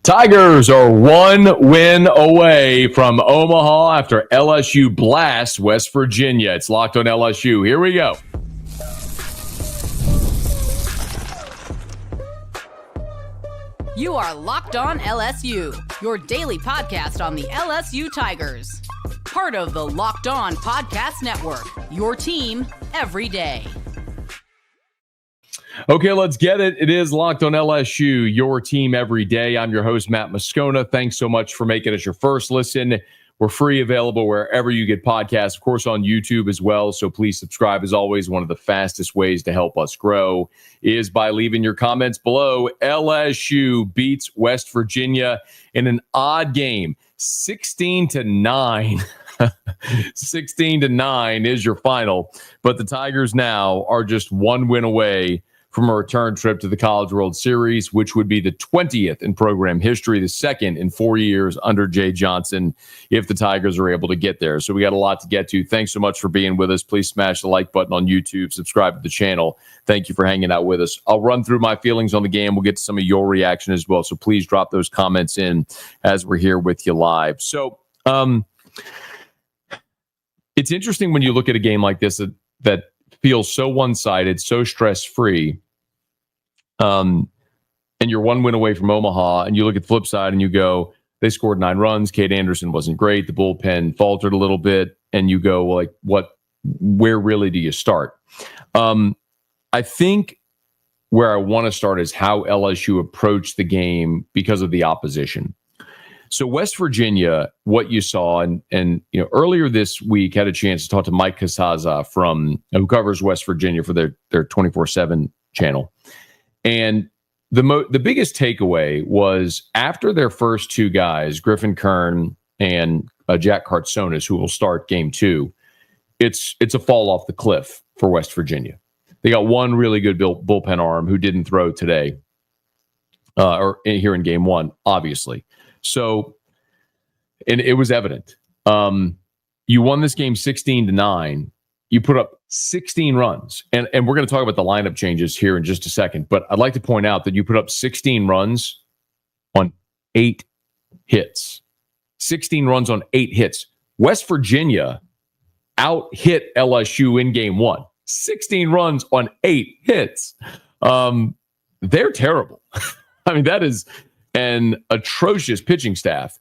Tigers are one win away from Omaha after LSU blasts West Virginia. It's Locked on LSU. Here we go. You are Locked on LSU, your daily podcast on the LSU Tigers. Part of the Locked On Podcast Network, your team every day. Okay, let's get it. It is Locked on LSU, your team every day. I'm your host, Matt Moscona. Thanks so much for making us your first listen. We're free, available wherever you get podcasts, of course, on YouTube as well. So please subscribe. As always, one of the fastest ways to help us grow is by leaving your comments below. LSU beats West Virginia in an odd game, 16-9. 16-9 is your final. But the Tigers now are just one win away from a return trip to the College World Series, which would be the 20th in program history, the second in 4 years under Jay Johnson, if the Tigers are able to get there. So we got a lot to get to. Thanks so much for being with us. Please smash the like button on YouTube, subscribe to the channel. Thank you for hanging out with us. I'll run through my feelings on the game. We'll get to some of your reaction as well. So please drop those comments in as we're here with you live. So it's interesting when you look at a game like this that feels so one-sided, so stress-free, and you're one win away from Omaha, and you look at the flip side and you go, they scored 9 runs, Kade Anderson wasn't great, the bullpen faltered a little bit, and you go, well, like, where really do you start? I think where I want to start is how LSU approached the game because of the opposition. So West Virginia, what you saw, and earlier this week had a chance to talk to Mike Casaza who covers West Virginia for their 24/7 channel, and the biggest takeaway was after their first two guys, Griffin Kern and Jack Hartsonis, who will start game 2, it's a fall off the cliff for West Virginia. They got one really good bullpen arm who didn't throw today, or here in game 1, obviously. So, and it was evident. You won this game 16-9. You put up 16 runs. And we're going to talk about the lineup changes here in just a second. But I'd like to point out that you put up 16 runs on 8 hits. 16 runs on 8 hits. West Virginia out-hit LSU in game 1. 16 runs on 8 hits. They're terrible. I mean, that is an atrocious pitching staff.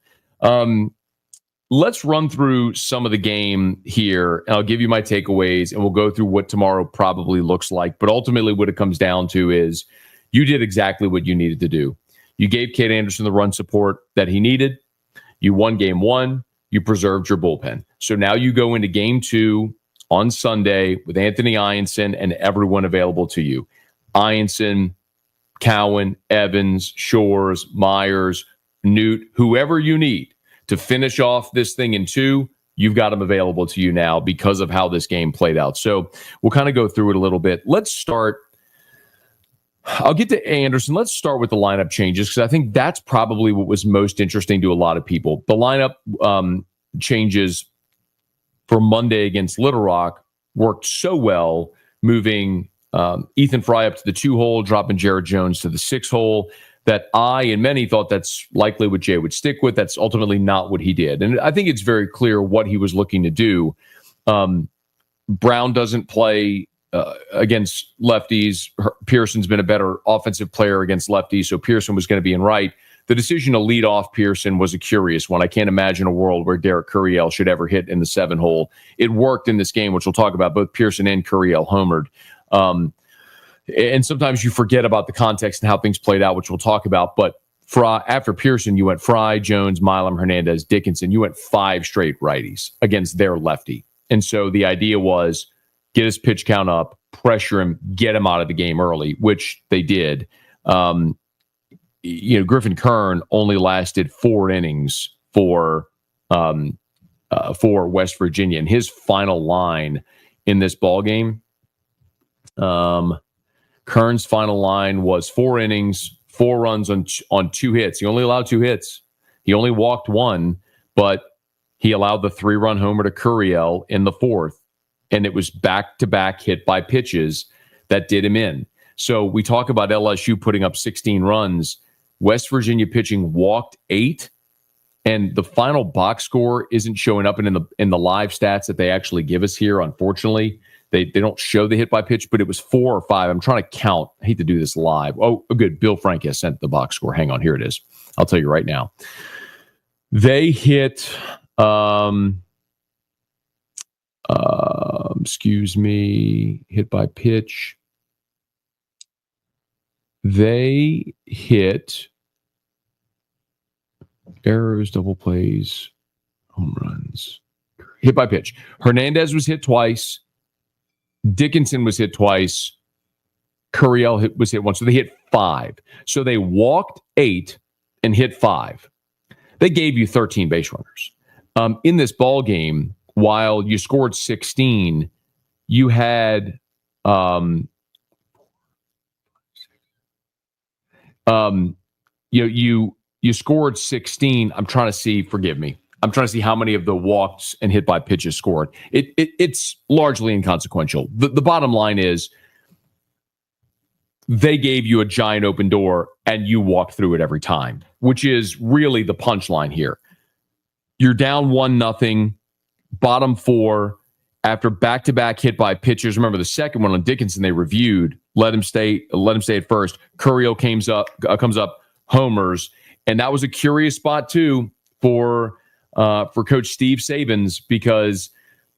Let's run through some of the game here, and I'll give you my takeaways, and we'll go through what tomorrow probably looks like. But ultimately, what it comes down to is you did exactly what you needed to do. You gave Kade Anderson the run support that he needed. You won game 1. You preserved your bullpen. So now you go into game 2 on Sunday with Anthony Ianson and everyone available to you. Ianson, Cowan, Evans, Shores, Myers, Newt, whoever you need to finish off this thing in 2, you've got them available to you now because of how this game played out. So we'll kind of go through it a little bit. Let's start. I'll get to Anderson. Let's start with the lineup changes because I think that's probably what was most interesting to a lot of people. The lineup changes for Monday against Little Rock worked so well, moving Ethan Fry up to the 2-hole, dropping Jared Jones to the 6-hole, that I and many thought that's likely what Jay would stick with. That's ultimately not what he did. And I think it's very clear what he was looking to do. Brown doesn't play against lefties. Pearson's been a better offensive player against lefties, so Pearson was going to be in right. The decision to lead off Pearson was a curious one. I can't imagine a world where Derek Curiel should ever hit in the 7-hole. It worked in this game, which we'll talk about. Both Pearson and Curiel homered. And sometimes you forget about the context and how things played out, which we'll talk about. But after Pearson, you went Fry, Jones, Milam, Hernandez, Dickinson. You went 5 straight righties against their lefty. And so the idea was get his pitch count up, pressure him, get him out of the game early, which they did. Griffin Kern only lasted 4 innings for West Virginia. And his final line in this ballgame, Kern's final line was 4 innings, 4 runs on 2 hits. He only allowed 2 hits. He only walked 1, but he allowed the 3-run homer to Curiel in the 4th. And it was back-to-back hit by pitches that did him in. So we talk about LSU putting up 16 runs. West Virginia pitching walked 8, and the final box score isn't showing up in the live stats that they actually give us here. Unfortunately, they don't show the hit by pitch, but it was 4 or 5. I'm trying to count. I hate to do this live. Oh, good. Bill Frank has sent the box score. Hang on, here it is. I'll tell you right now. They hit. Hit by pitch. They hit errors, double plays, home runs. Hit by pitch. Hernandez was hit twice. Dickinson was hit twice. Curiel was hit once. So they hit 5. So they walked 8 and hit 5. They gave you 13 base runners. In this ball game, while you scored 16, you had you scored 16. I'm trying to see, forgive me. I'm trying to see how many of the walks and hit by pitches scored. It's largely inconsequential. The bottom line is they gave you a giant open door and you walked through it every time, which is really the punchline here. You're down 1-0, bottom 4, after back-to-back hit by pitchers. Remember the second one on Dickinson they reviewed, let him stay at first. Curiel comes up, homers, and that was a curious spot too for Coach Steve Sabins, because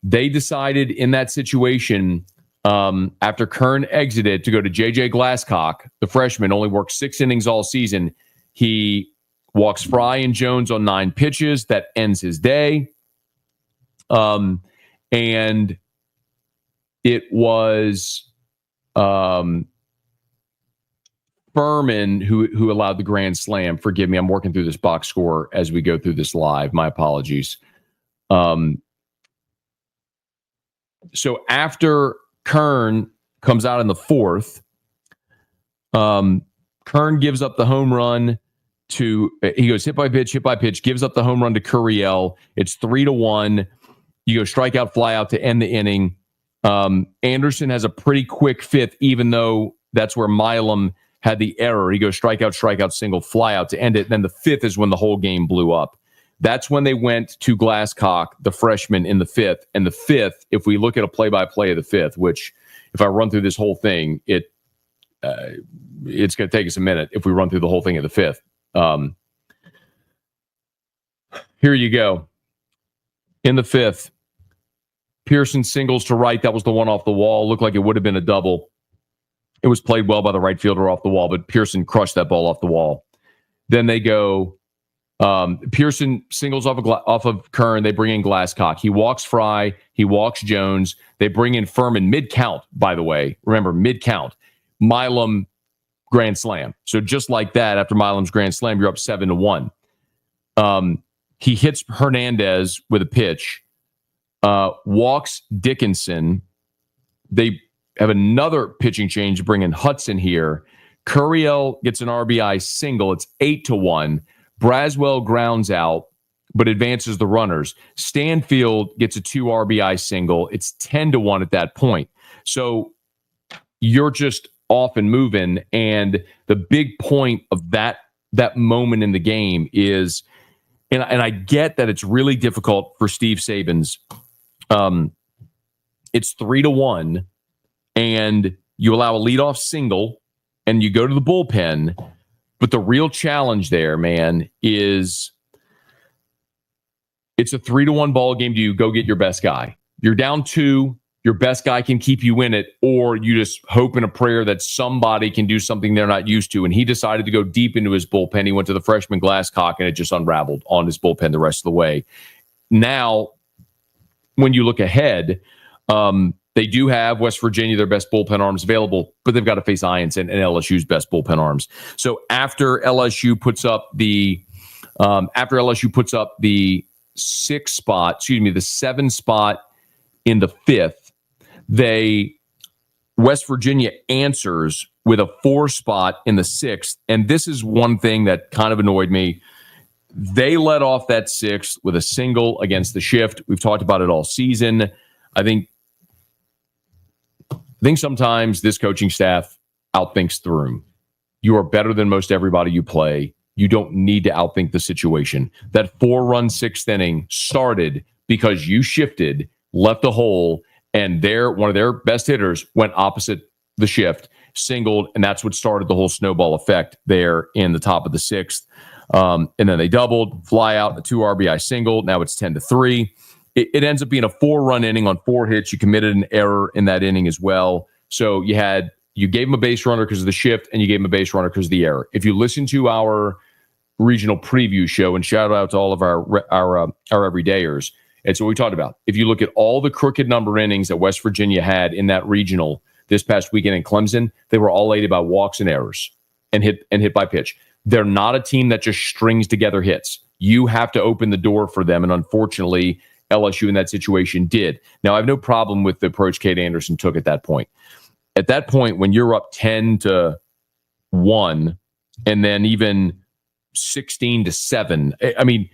they decided in that situation after Kern exited to go to J.J. Glasscock, the freshman, only worked 6 innings all season. He walks Fry and Jones on 9 pitches. That ends his day. And it was Furman who allowed the grand slam. Forgive me, I'm working through this box score as we go through this live. My apologies. So after Kern comes out in the 4th, Kern gives up the home run to, he goes hit by pitch, gives up the home run to Curiel. It's 3-1. You go strikeout, fly out to end the inning. Anderson has a pretty quick 5th, even though that's where Milam had the error. He goes strikeout, single, fly out to end it. Then the 5th is when the whole game blew up. That's when they went to Glasscock, the freshman, in the 5th. And the 5th, if we look at a play-by-play of the 5th, which if I run through this whole thing, it's going to take us a minute if we run through the whole thing of the 5th. Here you go. In the 5th, Pearson singles to right. That was the one off the wall. Looked like it would have been a double. It was played well by the right fielder off the wall, but Pearson crushed that ball off the wall. Then they go, Pearson singles off of Kern. They bring in Glasscock. He walks Fry. He walks Jones. They bring in Furman mid-count, by the way. Remember, mid-count. Milam grand slam. So just like that, after Milam's grand slam, you're up 7-1. He hits Hernandez with a pitch, walks Dickinson. They have another pitching change, bring in Hudson here. Curiel gets an RBI single. It's 8-1. Braswell grounds out, but advances the runners. Stanfield gets a 2 RBI single. It's 10-1 at that point. So you're just off and moving. And the big point of that moment in the game is, and I get that it's really difficult for Steve Sabins. It's 3-1, and you allow a leadoff single, and you go to the bullpen. But the real challenge there, man, is it's a 3-1 ball game. Do you go get your best guy? You're down 2. Your best guy can keep you in it, or you just hope in a prayer that somebody can do something they're not used to. And he decided to go deep into his bullpen. He went to the freshman Glasscock, and it just unraveled on his bullpen the rest of the way. Now, when you look ahead, they do have West Virginia, their best bullpen arms available, but they've got to face Ions and LSU's best bullpen arms. So after LSU puts up the 6 spot, the 7 spot in the 5th, West Virginia answers with a 4 spot in the 6th. And this is one thing that kind of annoyed me. They led off that 6th with a single against the shift. We've talked about it all season. I think sometimes this coaching staff outthinks the room. You are better than most everybody you play. You don't need to outthink the situation. That 4-run 6th inning started because you shifted, left a hole, and one of their best hitters went opposite the shift, singled, and that's what started the whole snowball effect there in the top of the 6th. And then they doubled, fly out, a 2 RBI single. Now it's 10-3. It ends up being a 4-run inning on 4 hits. You committed an error in that inning as well. So you gave him a base runner because of the shift, and you gave him a base runner because of the error. If you listen to our regional preview show, and shout out to all of our everydayers, it's what we talked about. If you look at all the crooked number innings that West Virginia had in that regional this past weekend in Clemson, they were all aided by walks and errors and hit by pitch. They're not a team that just strings together hits. You have to open the door for them, and unfortunately, LSU in that situation did. Now, I have no problem with the approach Kade Anderson took at that point. At that point, when you're up 10-1, and then even 16-7, I mean,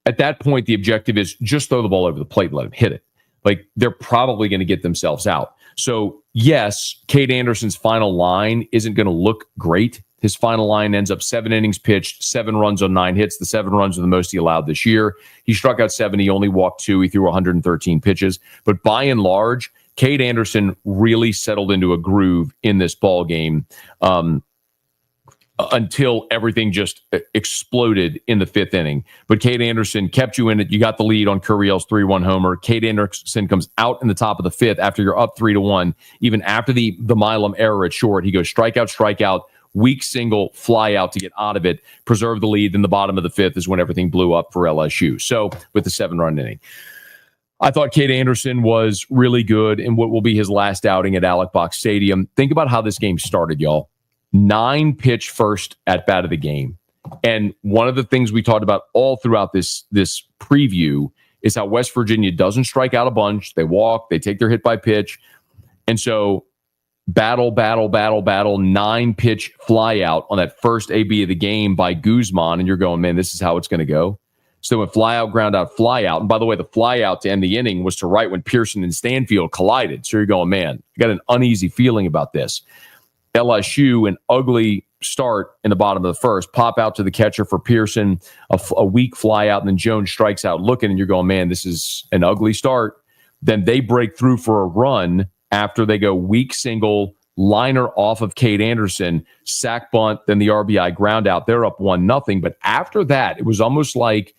at that point, the objective is just throw the ball over the plate and let them hit it. Like, they're probably going to get themselves out. So, yes, Kade Anderson's final line isn't going to look great. His final line ends up 7 innings pitched, 7 runs on 9 hits. The 7 runs are the most he allowed this year. He struck out 7. He only walked 2. He threw 113 pitches. But by and large, Kade Anderson really settled into a groove in this ball game until everything just exploded in the 5th inning. But Kade Anderson kept you in it. You got the lead on Curiel's 3-1 homer. Kade Anderson comes out in the top of the 5th after you're up 3-1. Even after the Milam error at short, he goes strikeout, weak single, fly out to get out of it, preserve the lead. Then the bottom of the 5th is when everything blew up for LSU. So with the 7-run inning, I thought Kade Anderson was really good in what will be his last outing at Alec Box Stadium. Think about how this game started, y'all. 9-pitch first at bat of the game. And one of the things we talked about all throughout this preview is how West Virginia doesn't strike out a bunch. They walk, they take their hit by pitch. And so battle, 9-pitch fly out on that first AB of the game by Guzman. And you're going, man, this is how it's going to go. So when fly out, ground out, fly out. And by the way, the fly out to end the inning was to right when Pearson and Stanfield collided. So you're going, man, I got an uneasy feeling about this. LSU, an ugly start in the bottom of the first, pop out to the catcher for Pearson, a weak fly out, and then Jones strikes out looking, and you're going, man, this is an ugly start. Then they break through for a run after they go weak single, liner off of Kade Anderson, sack bunt, then the RBI ground out. They're up 1-0. But after that, it was almost like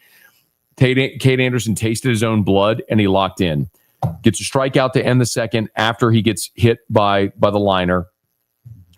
Kade Anderson tasted his own blood, and he locked in. Gets a strikeout to end the second after he gets hit by the liner.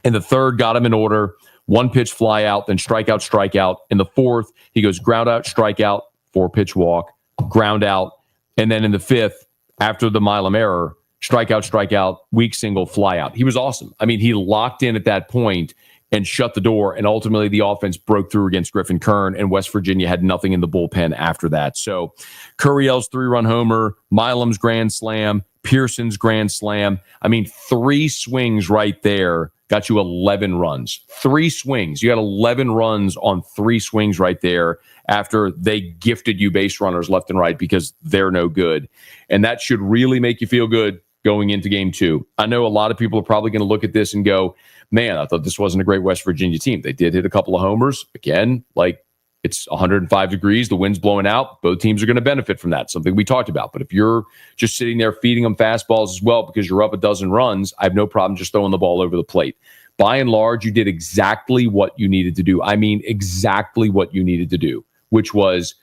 In the third, got him in order. 1-pitch fly out, then strikeout. In the fourth, he goes ground out, strikeout, 4-pitch walk, ground out. And then in the 5th, after the Milam error, strikeout, weak single, fly out. He was awesome. I mean, he locked in at that point and shut the door. And ultimately, the offense broke through against Griffin Kern, and West Virginia had nothing in the bullpen after that. So Curiel's 3-run homer, Milam's grand slam, Pearson's grand slam. I mean, 3 swings right there got you 11 runs. 3 swings. You got 11 runs on 3 swings right there after they gifted you base runners left and right because they're no good. And that should really make you feel good going into game 2. I know a lot of people are probably going to look at this and go, man, I thought this wasn't a great West Virginia team. They did hit a couple of homers. Again, like, it's 105 degrees, the wind's blowing out. Both teams are going to benefit from that, something we talked about. But if you're just sitting there feeding them fastballs as well because you're up a dozen runs, I have no problem just throwing the ball over the plate. By and large, you did exactly what you needed to do. I mean, exactly what you needed to do, which was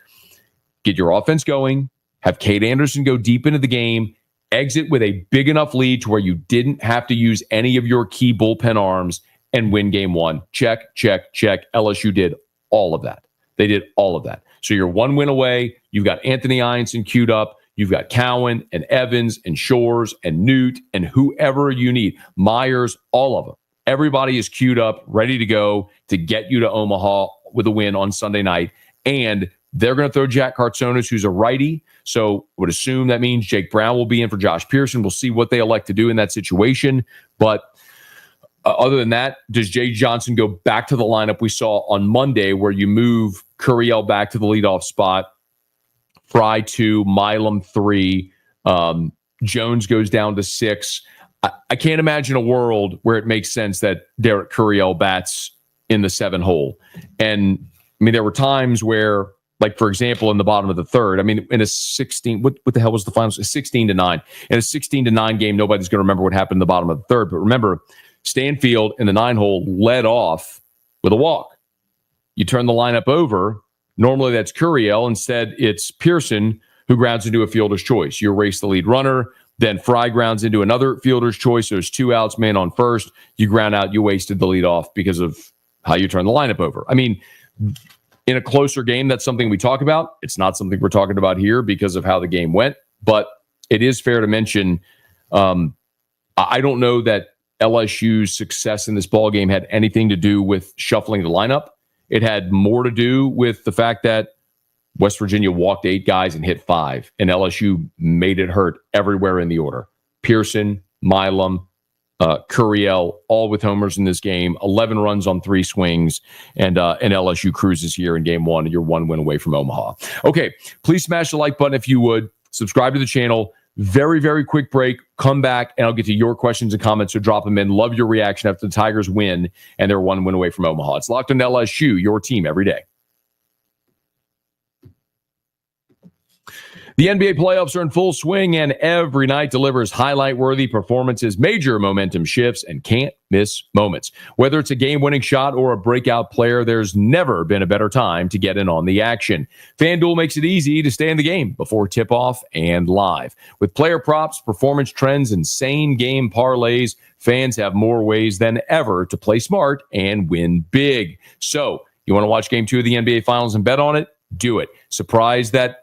get your offense going, have Kade Anderson go deep into the game, exit with a big enough lead to where you didn't have to use any of your key bullpen arms, and win game 1. Check. LSU did all of that. They did all of that. So you're 1 win away. You've got Anthony Ianson queued up. You've got Cowan and Evans and Shores and Newt and whoever you need. Myers, all of them. Everybody is queued up, ready to go to get you to Omaha with a win on Sunday night. And they're going to throw Jack Cartsonis, who's a righty. So would assume that means Jake Brown will be in for Josh Pearson. We'll see what they elect to do in that situation. But other than that, does Jay Johnson go back to the lineup we saw on Monday where you move Curiel back to the leadoff spot, Fry 2, Milam 3, Jones goes down to 6. I can't imagine a world where it makes sense that Derek Curiel bats in the 7-hole. And I mean, there were times where, like, for example, in the bottom of the third, I mean, in a 16, what the hell was the final? 16-9. In a 16-9 game, nobody's going to remember what happened in the bottom of the third. But remember, Stanfield in the 9-hole led off with a walk. You turn the lineup over. Normally that's Curiel. Instead, it's Pearson who grounds into a fielder's choice. You erase the lead runner. Then Fry grounds into another fielder's choice. There's 2 outs, man on first. You ground out. You wasted the lead off because of how you turn the lineup over. I mean, in a closer game, that's something we talk about. It's not something we're talking about here because of how the game went. But it is fair to mention, I don't know that LSU's success in this ballgame had anything to do with shuffling the lineup. It had more to do with the fact that West Virginia walked 8 guys and hit 5, and LSU made it hurt everywhere in the order. Pearson, Milam, Curiel, all with homers in this game. 11 runs on 3 swings, and LSU cruises here in game 1. You're 1 win away from Omaha. Okay, please smash the like button if you would. Subscribe to the channel. Very, very quick break. Come back, and I'll get to your questions and comments, so drop them in. Love your reaction after the Tigers win, and they're 1 win away from Omaha. It's Locked on LSU, your team every day. The NBA playoffs are in full swing, and every night delivers highlight-worthy performances, major momentum shifts, and can't-miss moments. Whether it's a game-winning shot or a breakout player, there's never been a better time to get in on the action. FanDuel makes it easy to stay in the game before tip-off and live. With player props, performance trends, and same-game parlays, fans have more ways than ever to play smart and win big. So, you want to watch Game 2 of the NBA Finals and bet on it? Do it. Surprised that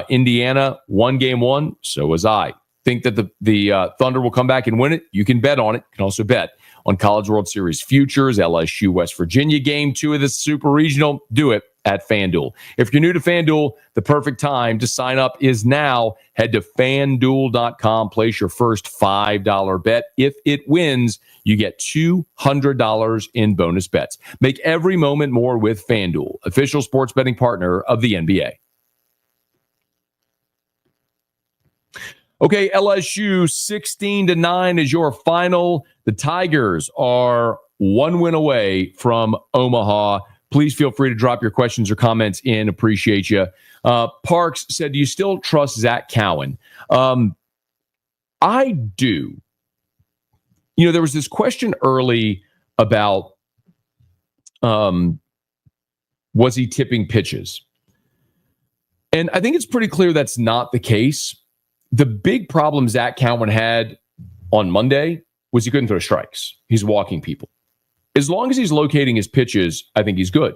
Indiana won game 1, so was I. Think that the Thunder will come back and win it? You can bet on it. You can also bet on College World Series futures, LSU, West Virginia, game 2 of the Super Regional. Do it at FanDuel. If you're new to FanDuel, the perfect time to sign up is now. Head to FanDuel.com, place your first $5 bet. If it wins, you get $200 in bonus bets. Make every moment more with FanDuel, official sports betting partner of the NBA. Okay, LSU 16-9 is your final. The Tigers are 1 win away from Omaha. Please feel free to drop your questions or comments in. Appreciate you. Parks said, do you still trust Zach Cowan? I do. You know, there was this question early about was he tipping pitches? And I think it's pretty clear that's not the case. The big problem Zach Cowan had on Monday was he couldn't throw strikes. He's walking people. As long as he's locating his pitches, I think he's good.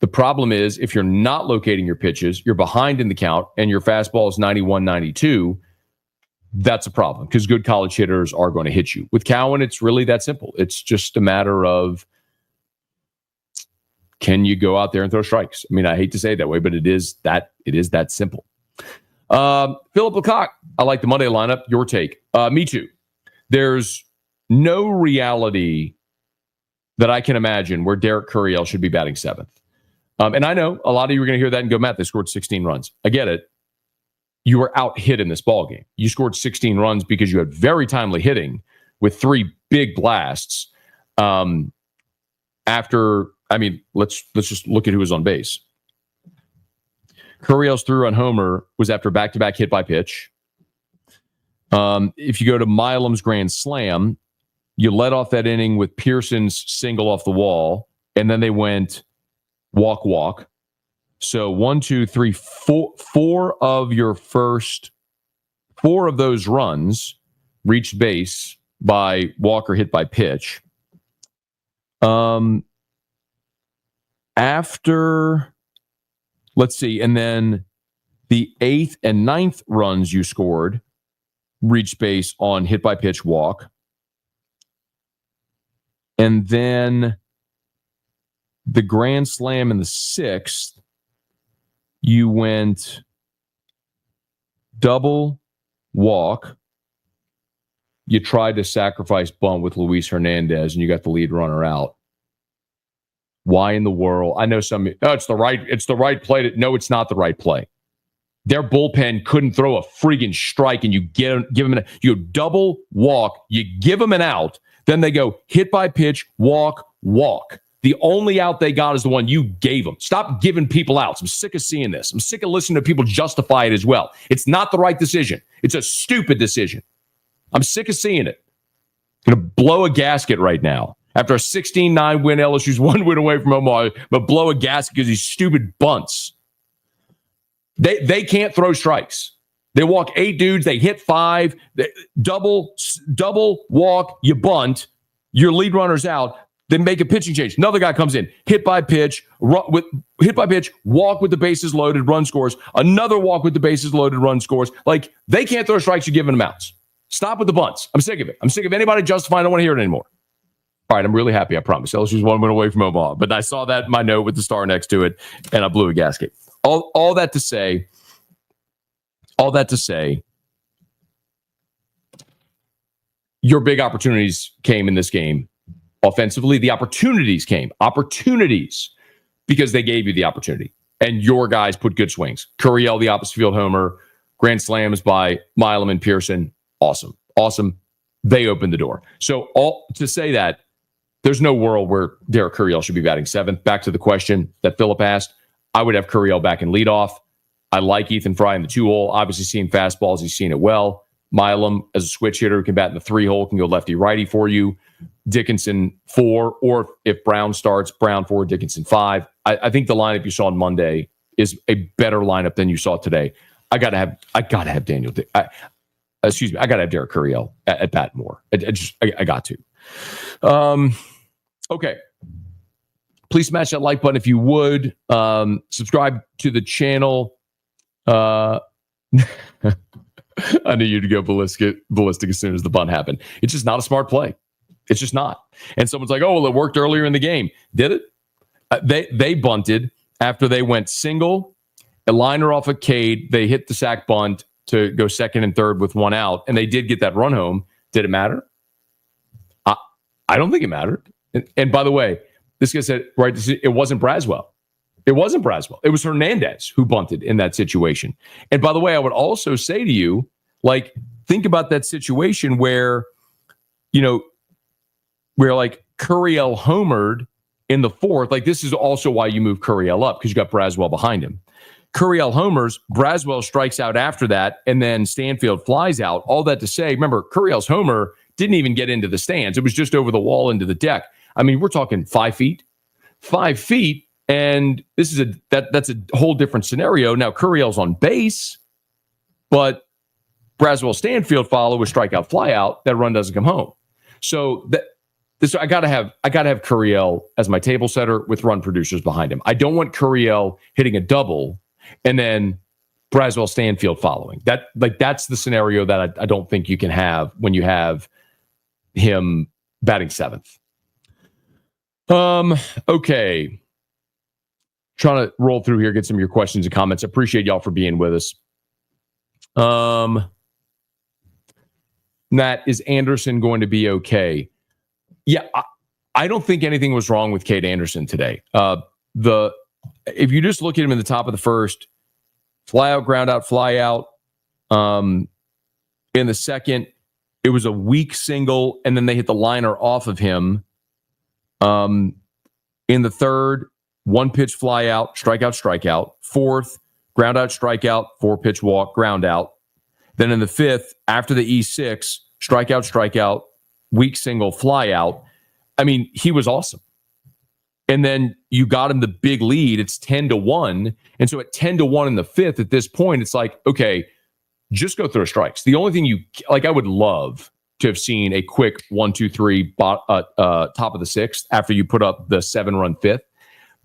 The problem is if you're not locating your pitches, you're behind in the count, and your fastball is 91, 92, that's a problem because good college hitters are going to hit you. With Cowan, it's really that simple. It's just a matter of, can you go out there and throw strikes? I mean, I hate to say it that way, but it is that simple. Philip Lecoq, I like the Monday lineup. Your take. Me too. There's no reality that I can imagine where Derek Curiel should be batting 7th. And I know a lot of you are going to hear that and go, Matt, they scored 16 runs. I get it. You were out hit in this ballgame. You scored 16 runs because you had very timely hitting with 3 big blasts. After, I mean, let's just look at who was on base. Curiel's through on homer was after back-to-back hit by pitch. If you go to Milam's grand slam, you let off that inning with Pearson's single off the wall, and then they went walk. So 1, 2, 3, 4 of your first 4 of those runs reached base by walk or hit by pitch. After, let's see, and then the 8th and 9th runs you scored reached base on hit by pitch walk. And then the grand slam in the 6th, you went double walk. You tried to sacrifice bunt with Luis Hernandez, and you got the lead runner out. Why in the world? I know it's the right play. No, it's not the right play. Their bullpen couldn't throw a friggin' strike, and you give them you double walk, you give them an out, then they go hit by pitch, walk. The only out they got is the one you gave them. Stop giving people outs. I'm sick of seeing this. I'm sick of listening to people justify it as well. It's not the right decision. It's a stupid decision. I'm sick of seeing it. I'm going to blow a gasket right now. After a 16-9 win, LSU's 1 win away from Omaha, but blow a gasket because these stupid bunts. They can't throw strikes. They walk 8 dudes. They hit 5. Double walk. You bunt. Your lead runner's out. Then make a pitching change. Another guy comes in. Hit by pitch. Walk with the bases loaded. Run scores. Another walk with the bases loaded. Run scores. Like, they can't throw strikes. You're giving them outs. Stop with the bunts. I'm sick of it. I'm sick of anybody justifying. I don't want to hear it anymore. All right, I'm really happy. I promise. LSU's 1 win away from Omaha, but I saw that in my note with the star next to it, and I blew a gasket. All that to say, your big opportunities came in this game. Offensively, the opportunities came. Opportunities because they gave you the opportunity. And your guys put good swings. Curiel, the opposite field homer. Grand slams by Milam and Pearson. Awesome. They opened the door. So to say that, there's no world where Derek Curiel should be batting 7th. Back to the question that Philip asked. I would have Curiel back in leadoff. I like Ethan Fry in the 2-hole. Obviously, seeing fastballs, he's seen it well. Milam, as a switch hitter, can bat in the 3-hole, can go lefty-righty for you. Dickinson 4, or if Brown starts, Brown 4, Dickinson 5. I think the lineup you saw on Monday is a better lineup than you saw today. I gotta have Daniel. I gotta have Derek Curiel at bat more. I got to. Okay. Please smash that like button if you would. Subscribe to the channel. I knew you'd go ballistic as soon as the bunt happened. It's just not a smart play. It's just not. And someone's like, oh, well, it worked earlier in the game. Did it? They bunted after they went single, a liner off of Kade. They hit the sack bunt to go 2nd and 3rd with 1 out, and they did get that run home. Did it matter? I don't think it mattered. And by the way, this guy said, right, it wasn't Braswell. It wasn't Braswell. It was Hernandez who bunted in that situation. And by the way, I would also say to you, like, think about that situation where like Curiel homered in the 4th. Like, this is also why you move Curiel up, because you got Braswell behind him. Curiel homers, Braswell strikes out after that, and then Stanfield flies out. All that to say, remember, Curiel's homer didn't even get into the stands. It was just over the wall into the deck. I mean, we're talking 5 feet. 5 feet, and this is that's a whole different scenario. Now, Curiel's on base, but Braswell Stanfield follow with strikeout fly out. That run doesn't come home. So I gotta have Curiel as my table setter with run producers behind him. I don't want Curiel hitting a double and then Braswell Stanfield following. That's the scenario that I don't think you can have when you have him batting 7th. Okay. Trying to roll through here, get some of your questions and comments. Appreciate y'all for being with us. Nat, is Anderson going to be okay? Yeah, I don't think anything was wrong with Kade Anderson today. If you just look at him in the top of the 1st, fly out, ground out, fly out. In the 2nd, it was a weak single, and then they hit the liner off of him. In the 3rd, 1-pitch fly out, strikeout. 4th, ground out, strikeout, 4-pitch walk, ground out. Then in the 5th, after the E6, strikeout, weak single, fly out. I mean, he was awesome. And then you got him the big lead. It's 10-1. And so at 10-1 in the 5th, at this point, it's like, okay, just go throw strikes. The only thing I would love to have seen a quick 1, 2, 3 top of the 6th after you put up the 7-run 5th.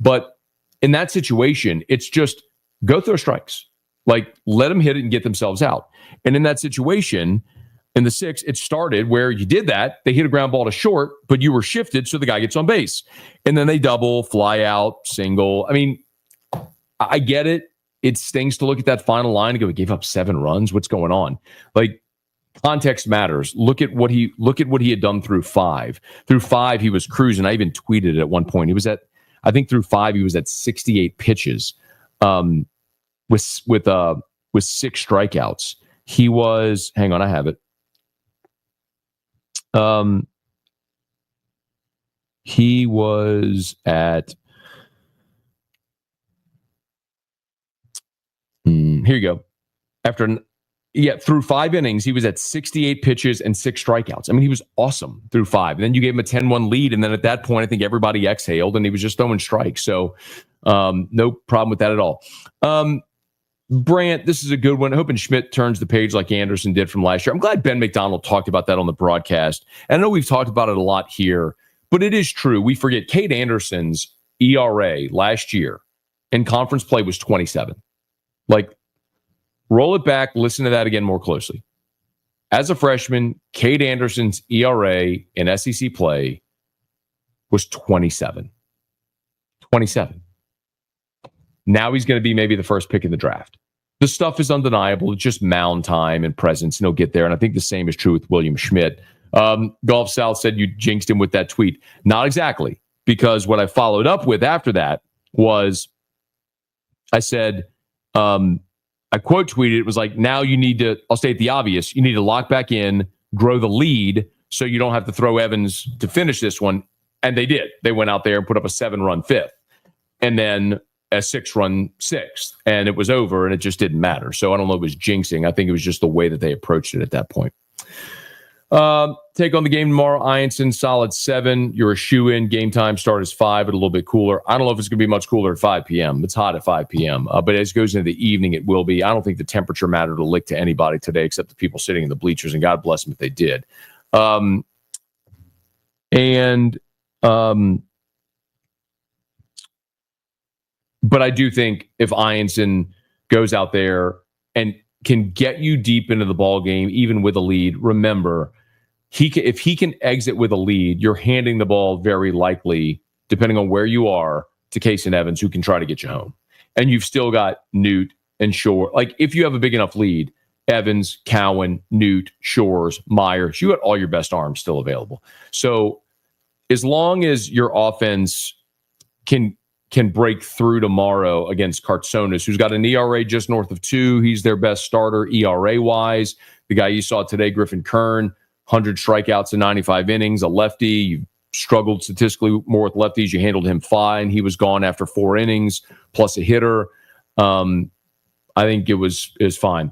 But in that situation, it's just go throw strikes. Like, let them hit it and get themselves out. And in that situation, in the 6th, it started where you did that. They hit a ground ball to short, but you were shifted, so the guy gets on base. And then they double, fly out, single. I mean, I get it. It stings to look at that final line and go, he gave up 7 runs. What's going on? Like, context matters. Look at what he had done through 5. Through 5, he was cruising. I even tweeted it at one point. He was at, I think through 5, he was at 68 pitches with 6 strikeouts. He was, hang on, I have it. He was at... here you go. Through 5 innings, he was at 68 pitches and 6 strikeouts. I mean, he was awesome through 5. And then you gave him a 10-1 lead. And then at that point, I think everybody exhaled and he was just throwing strikes. So no problem with that at all. Brant, this is a good one. Hoping Schmidt turns the page like Anderson did from last year. I'm glad Ben McDonald talked about that on the broadcast. And I know we've talked about it a lot here, but it is true. We forget Kade Anderson's ERA last year in conference play was 27. Like, roll it back, listen to that again more closely. As a freshman, Kade Anderson's ERA in SEC play was 27. 27. Now he's going to be maybe the first pick in the draft. The stuff is undeniable. It's just mound time and presence, and he'll get there. And I think the same is true with William Schmidt. Golf South said you jinxed him with that tweet. Not exactly, because what I followed up with after that was I said, I quote tweeted, it was like, now you need to, I'll state the obvious, you need to lock back in, grow the lead so you don't have to throw Evans to finish this one. And they did. They went out there and put up a 7-run 5th and then a 6-run 6th. And it was over and it just didn't matter. So I don't know if it was jinxing. I think it was just the way that they approached it at that point. Take on the game tomorrow. Ianson, solid 7. You're a shoe-in. Game time start is 5, but a little bit cooler. I don't know if it's going to be much cooler at 5 p.m. It's hot at 5 p.m., but as it goes into the evening, it will be. I don't think the temperature mattered a lick to anybody today except the people sitting in the bleachers, and God bless them if they did. But I do think if Ianson goes out there and can get you deep into the ball game, even with a lead, remember, if he can exit with a lead, you're handing the ball very likely, depending on where you are, to Casey Evans, who can try to get you home. And you've still got Newt and Shore. Like, if you have a big enough lead, Evans, Cowan, Newt, Shores, Myers, you got all your best arms still available. So as long as your offense can break through tomorrow against Kartsonis, who's got an ERA just north of 2. He's their best starter ERA-wise. The guy you saw today, Griffin Kern, 100 strikeouts in 95 innings, a lefty. You struggled statistically more with lefties. You handled him fine. He was gone after 4 innings, plus a hitter. I think it was fine.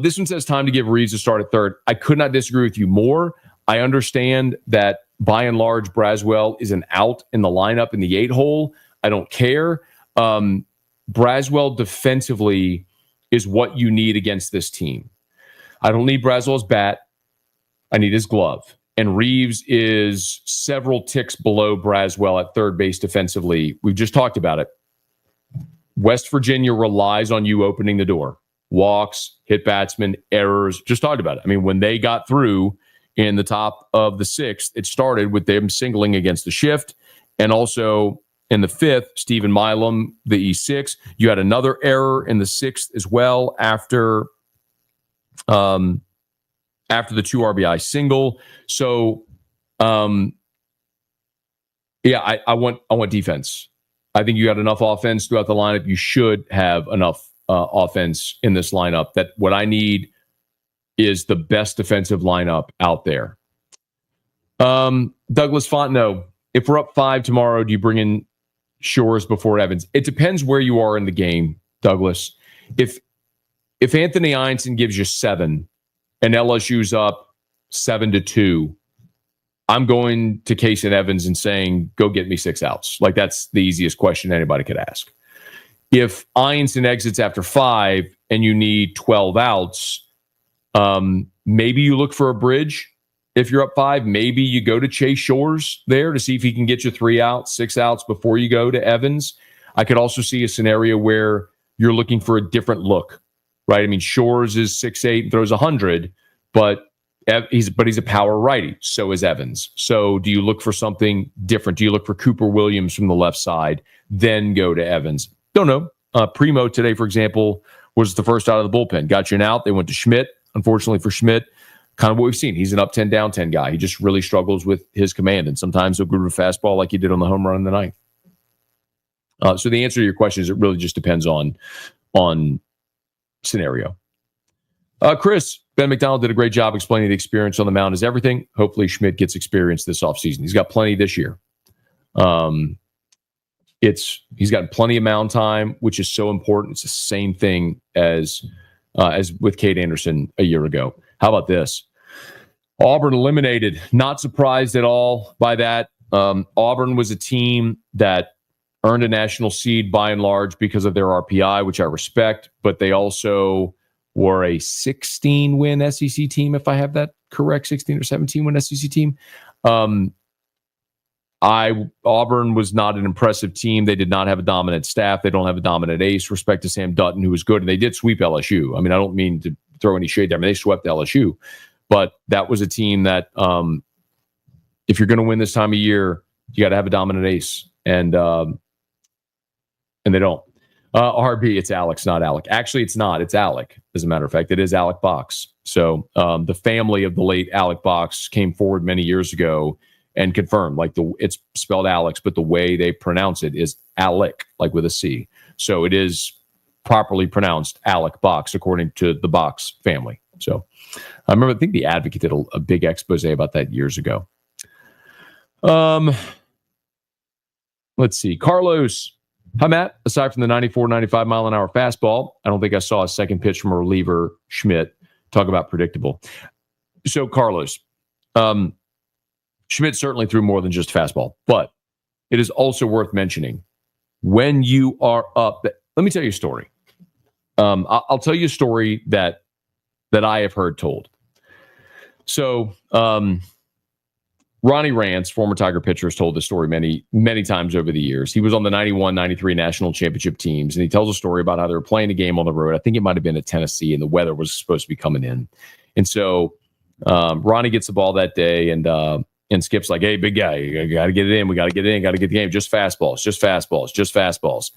This one says time to give Reeves a start at third. I could not disagree with you more. I understand that, by and large, Braswell is an out in the lineup in the 8-hole. I don't care. Braswell defensively is what you need against this team. I don't need Braswell's bat. I need his glove. And Reeves is several ticks below Braswell at third base defensively. We've just talked about it. West Virginia relies on you opening the door. Walks, hit batsmen, errors. Just talked about it. I mean, when they got through in the top of the 6th, it started with them singling against the shift. And also in the 5th, Stephen Milam, the E6. You had another error in the 6th as well after the 2 RBI single. So, I want defense. I think you got enough offense throughout the lineup. You should have enough offense in this lineup. That what I need is the best defensive lineup out there. Douglas Fontenot, if we're up 5 tomorrow, do you bring in Shores before Evans? It depends where you are in the game, Douglas. If Anthony Ianson gives you 7 and LSU's up 7-2, I'm going to Casey Evans and saying, go get me 6 outs. Like, that's the easiest question anybody could ask. If Ianson exits after 5 and you need 12 outs, maybe you look for a bridge. If you're up 5, maybe you go to Chase Shores there to see if he can get you 3 outs, 6 outs before you go to Evans. I could also see a scenario where you're looking for a different look, right? I mean, Shores is 6'8" and throws 100, but he's a power righty. So is Evans. So do you look for something different? Do you look for Cooper Williams from the left side, then go to Evans? Don't know. Primo today, for example, was the first out of the bullpen. Got you an out. They went to Schmidt. Unfortunately for Schmidt, kind of what we've seen. He's an up 10, down 10 guy. He just really struggles with his command, and sometimes he'll groove a fastball like he did on the home run in the ninth. So the answer to your question is it really just depends on scenario. Chris, Ben McDonald did a great job explaining the experience on the mound is everything. Hopefully Schmidt gets experience this offseason. He's got plenty this year. He's gotten plenty of mound time, which is so important. It's the same thing as with Kade Anderson a year ago. How about this? Auburn eliminated. Not surprised at all by that. Auburn was a team that earned a national seed by and large because of their RPI, which I respect, but they also were a 16-win SEC team, if I have that correct, 16 or 17-win SEC team. Auburn was not an impressive team. They did not have a dominant staff. They don't have a dominant ace. Respect to Sam Dutton, who was good, and they did sweep LSU. I mean, I don't mean to throw any shade there. I mean, they swept LSU, but that was a team that if you're going to win this time of year, you got to have a dominant ace, and they don't. RB, it's Alex, not Alec. Actually, it's not. It's Alec. As a matter of fact, it is Alec Box. So the family of the late Alec Box came forward many years ago and confirmed, like it's spelled Alex, but the way they pronounce it is Alec, like with a C. So it is properly pronounced Alec Box, according to the Box family. So I think the Advocate did a big expose about that years ago. Let's see. Carlos. Hi, Matt. Aside from the 94, 95 mile an hour fastball, I don't think I saw a second pitch from a reliever, Schmidt. Talk about predictable. So, Carlos, Schmidt certainly threw more than just fastball, but it is also worth mentioning when you are up. Let me tell you a story. I'll tell you a story that I have heard told. So, Ronnie Rance, former Tiger pitcher, has told this story many, many times over the years. He was on the 91, 93 national championship teams, and he tells a story about how they were playing a game on the road. I think it might have been at Tennessee, and the weather was supposed to be coming in. And so Ronnie gets the ball that day, and Skip's like, hey, big guy, you got to get it in. We got to get it in. Got to get the game. Just fastballs, just fastballs, just fastballs.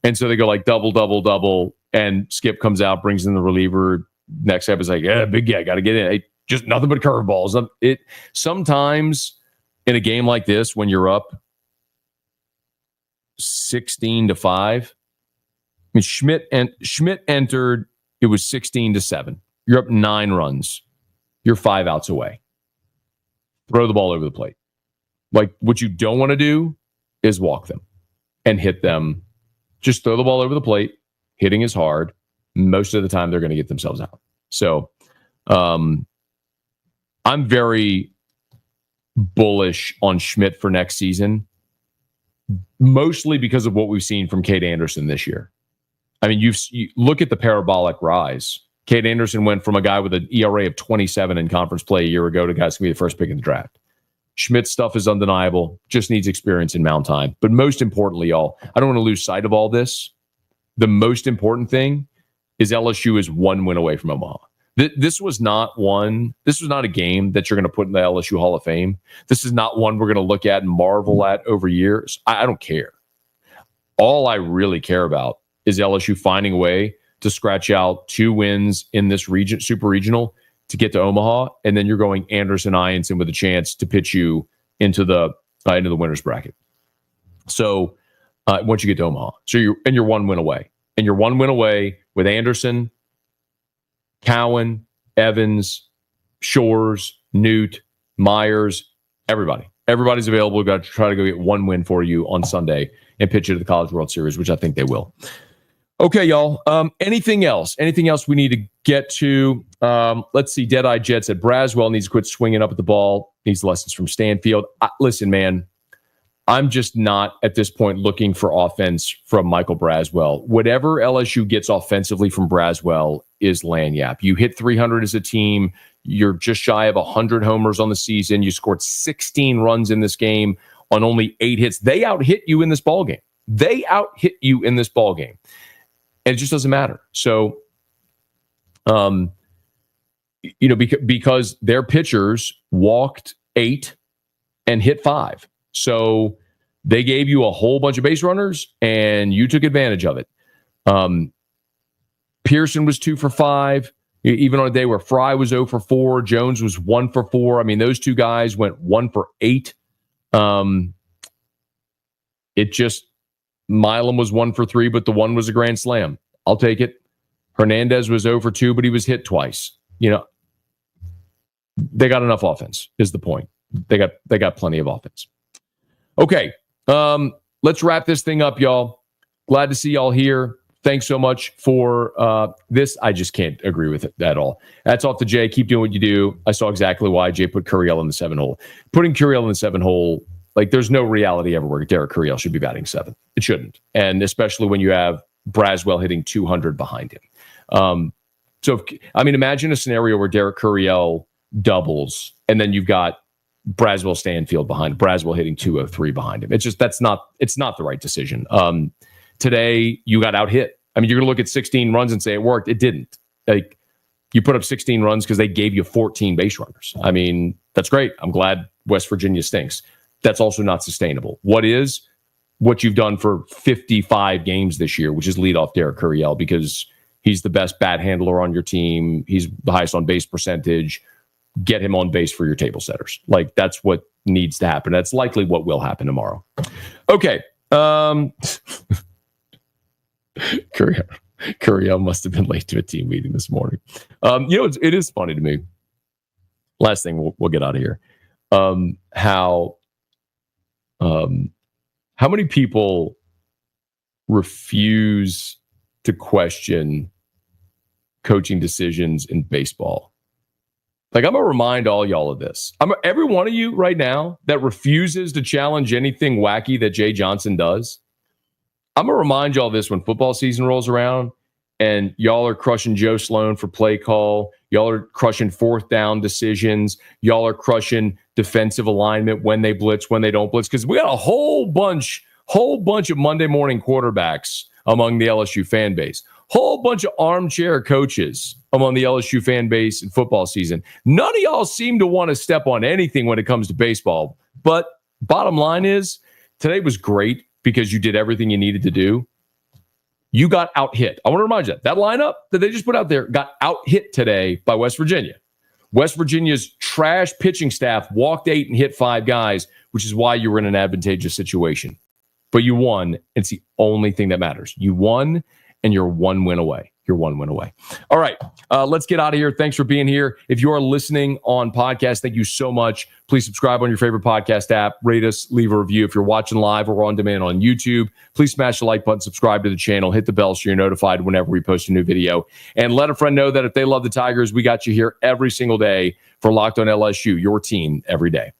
And so they go like double, double, double, and Skip comes out, brings in the reliever. Next step is like, yeah, big guy, got to get in. Hey, just nothing but curveballs. It sometimes in a game like this, when you're up 16-5, I mean, Schmidt entered. It was 16-7. You're up 9 runs. You're 5 outs away. Throw the ball over the plate. Like, what you don't want to do is walk them and hit them. Just throw the ball over the plate. Hitting is hard. Most of the time, they're going to get themselves out. So, I'm very bullish on Schmidt for next season, mostly because of what we've seen from Kade Anderson this year. I mean, you look at the parabolic rise. Kade Anderson went from a guy with an ERA of 27 in conference play a year ago to guys going to be the first pick in the draft. Schmidt's stuff is undeniable, just needs experience in mound time. But most importantly, y'all, I don't want to lose sight of all this. The most important thing is LSU is 1 win away from Omaha. This was not a game that you're going to put in the LSU Hall of Fame. This is not one we're going to look at and marvel at over years. I don't care. All I really care about is LSU finding a way to scratch out 2 wins in this region, super regional, to get to Omaha, and then you're going Anderson Ianson with a chance to pitch you into the winner's bracket. So once you get to Omaha, so you're 1 win away, and you're 1 win away with Anderson, Cowan, Evans, Shores, Newt, Myers, everybody. Everybody's available. We've got to try to go get 1 win for you on Sunday and pitch it to the College World Series, which I think they will. Okay, y'all. Anything else? Anything else we need to get to? Let's see. Deadeye Jet said Braswell needs to quit swinging up at the ball. Needs lessons from Stanfield. Listen, man, I'm just not at this point looking for offense from Michael Braswell. Whatever LSU gets offensively from Braswell is lagniappe. You hit 300 as a team. You're just shy of 100 homers on the season. You scored 16 runs in this game on only 8 hits. They out-hit you in this ballgame. And it just doesn't matter. So, because their pitchers walked 8 and hit 5. So they gave you a whole bunch of base runners, and you took advantage of it. Pearson was 2 for 5, even on a day where Fry was 0 for 4. Jones was 1 for 4. I mean, those 2 guys went 1 for 8. Milam was 1 for 3, but the one was a grand slam. I'll take it. Hernandez was 0 for 2, but he was hit twice. They got enough offense, is the point. They got plenty of offense. Okay, Let's wrap this thing up, y'all. Glad to see y'all here. Thanks so much for this. I just can't agree with it at all. That's off to Jay. Keep doing what you do. I saw exactly why Jay put Curiel in the 7-hole. Putting Curiel in the 7-hole, like, there's no reality ever where Derek Curiel should be batting 7th. It shouldn't. And especially when you have Braswell hitting 200 behind him. Imagine a scenario where Derek Curiel doubles, and then you've got Braswell Stanfield behind, Braswell hitting 203 behind him. It's just, it's not the right decision. Today, you got out hit. I mean, you're going to look at 16 runs and say it worked. It didn't. Like, you put up 16 runs because they gave you 14 base runners. I mean, that's great. I'm glad West Virginia stinks. That's also not sustainable. What you've done for 55 games this year, which is lead off Derek Curiel, because he's the best bat handler on your team. He's the highest on base percentage. Get him on base for your table setters. Like, that's what needs to happen. That's likely what will happen tomorrow. Okay. Curiel must have been late to a team meeting this morning. It is funny to me. Last thing, we'll get out of here. How many people refuse to question coaching decisions in baseball? Like, I'm going to remind all y'all of this. Every one of you right now that refuses to challenge anything wacky that Jay Johnson does, I'm going to remind y'all this when football season rolls around and y'all are crushing Joe Sloan for play call. Y'all are crushing 4th down decisions. Y'all are crushing defensive alignment when they blitz, when they don't blitz. Because we got a whole bunch of Monday morning quarterbacks among the LSU fan base. Whole bunch of armchair coaches among the LSU fan base in football season. None of y'all seem to want to step on anything when it comes to baseball. But bottom line is, today was great because you did everything you needed to do. You got out hit. I want to remind you that lineup that they just put out there got out hit today by West Virginia. West Virginia's trash pitching staff walked 8 and hit 5 guys, which is why you were in an advantageous situation. But you won. It's the only thing that matters. You won, and you're 1 win away. You're 1 win away. All right, let's get out of here. Thanks for being here. If you are listening on podcast, thank you so much. Please subscribe on your favorite podcast app. Rate us, leave a review. If you're watching live or on demand on YouTube, please smash the like button, subscribe to the channel, hit the bell so you're notified whenever we post a new video. And let a friend know that if they love the Tigers, we got you here every single day for Locked on LSU, your team every day.